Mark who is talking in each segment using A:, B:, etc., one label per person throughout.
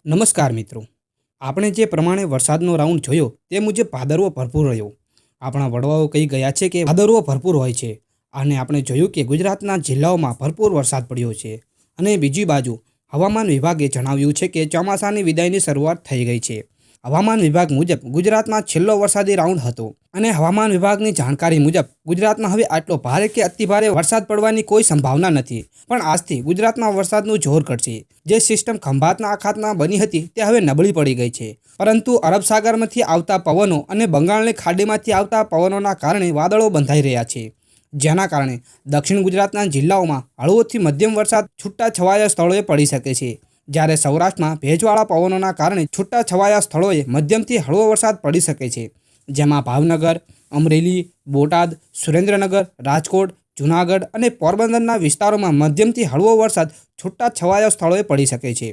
A: નમસ્કાર મિત્રો, આપણે જે પ્રમાણે વરસાદનો રાઉન્ડ જોયો તે મુજબ ભાદરવો ભરપૂર રહ્યો। આપણા વડવાઓ કહી ગયા છે કે ભાદરવો ભરપૂર હોય છે અને આપણે જોયું કે ગુજરાતના જિલ્લાઓમાં ભરપૂર વરસાદ પડ્યો છે। અને બીજી બાજુ હવામાન વિભાગે જણાવ્યું છે કે ચોમાસાની વિદાયની શરૂઆત થઈ ગઈ છે। હવામાન વિભાગ મુજબ ગુજરાતમાં છેલ્લો વરસાદી રાઉન્ડ હતો અને હવામાન વિભાગની જાણકારી મુજબ ગુજરાતમાં હવે આટલો ભારે કે અતિભારે વરસાદ પડવાની કોઈ સંભાવના નથી, પણ આજથી ગુજરાતમાં વરસાદનું જોર ઘટશે। જે સિસ્ટમ ખંભાતના અખાતમાં બની હતી તે હવે નબળી પડી ગઈ છે, પરંતુ અરબ સાગરમાંથી આવતા પવનો અને બંગાળની ખાડીમાંથી આવતા પવનોના કારણે વાદળો બંધાઈ રહ્યા છે, જેના કારણે દક્ષિણ ગુજરાતના જિલ્લાઓમાં હળવોથી મધ્યમ વરસાદ છૂટા છવાયા સ્થળોએ પડી શકે છે, જ્યારે સૌરાષ્ટ્રમાં ભેજવાળા પવનોના કારણે છૂટા છવાયા સ્થળોએ મધ્યમથી હળવો વરસાદ પડી શકે છે, જેમાં ભાવનગર, અમરેલી, બોટાદ, સુરેન્દ્રનગર, રાજકોટ, જૂનાગઢ અને પોરબંદરના વિસ્તારોમાં મધ્યમથી હળવો વરસાદ છૂટા છવાયા સ્થળોએ પડી શકે છે,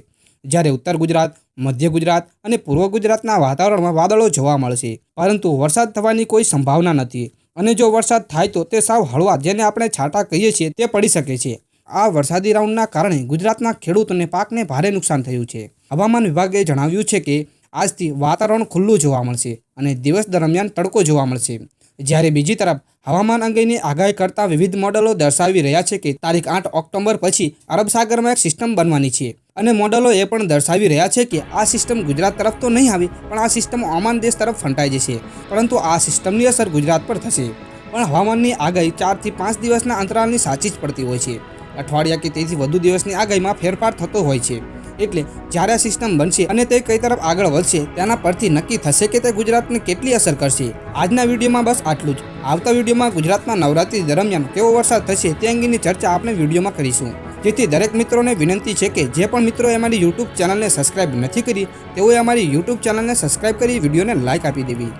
A: જ્યારે ઉત્તર ગુજરાત, મધ્ય ગુજરાત અને પૂર્વ ગુજરાતના વાતાવરણમાં વાદળો જોવા મળશે, પરંતુ વરસાદ થવાની કોઈ સંભાવના નથી અને જો વરસાદ થાય તો તે સાવ હળવા, જેને આપણે છાંટા કહીએ છીએ, તે પડી શકે છે। આ વરસાદી રાઉન્ડના કારણે ગુજરાતના ખેડૂતોને પાકને ભારે નુકસાન થયું છે। હવામાન વિભાગે જણાવ્યું છે કે આજથી વાતાવરણ ખુલ્લું જોવા મળશે અને દિવસ દરમિયાન તડકો જોવા મળશે, જ્યારે બીજી તરફ હવામાન અંગેની આગાહી કરતા વિવિધ મોડેલો દર્શાવી રહ્યા છે કે તારીખ 8 ઓક્ટોબર પછી અરબ સાગરમાં એક સિસ્ટમ બનવાની છે અને મોડેલો એ પણ દર્શાવી રહ્યા છે કે આ સિસ્ટમ ગુજરાત તરફ તો નહીં આવે, પણ આ સિસ્ટમ ઓમાન દેશ તરફ ફંટાઈ જશે, પરંતુ આ સિસ્ટમની અસર ગુજરાત પર થશે। પણ હવામાનની આગાહી 4 થી 5 દિવસના અંતરાલની સાચી જ પડતી હોય છે। અઠવાડિયા કે તેથી વધુ દિવસની આગાહીમાં ફેરફાર થતો હોય છે, એટલે જ્યારે આ સિસ્ટમ બનશે અને તે કઈ તરફ આગળ વધશે તેના પરથી નક્કી થશે કે તે ગુજરાતને કેટલી અસર કરશે। આજના વિડીયોમાં બસ આટલું જ। આવતા વિડીયોમાં ગુજરાતમાં નવરાત્રી દરમિયાન કેવો વરસાદ થશે તે અંગેની ચર્ચા આપણે વિડીયોમાં કરીશું, જેથી દરેક મિત્રોને વિનંતી છે કે જે પણ મિત્રોએ અમારી યુટ્યુબ ચેનલને સબસ્ક્રાઇબ નથી કરી તેઓએ અમારી યુટ્યુબ ચેનલને સબસ્ક્રાઇબ કરી વિડીયોને લાઇક આપી દેવી।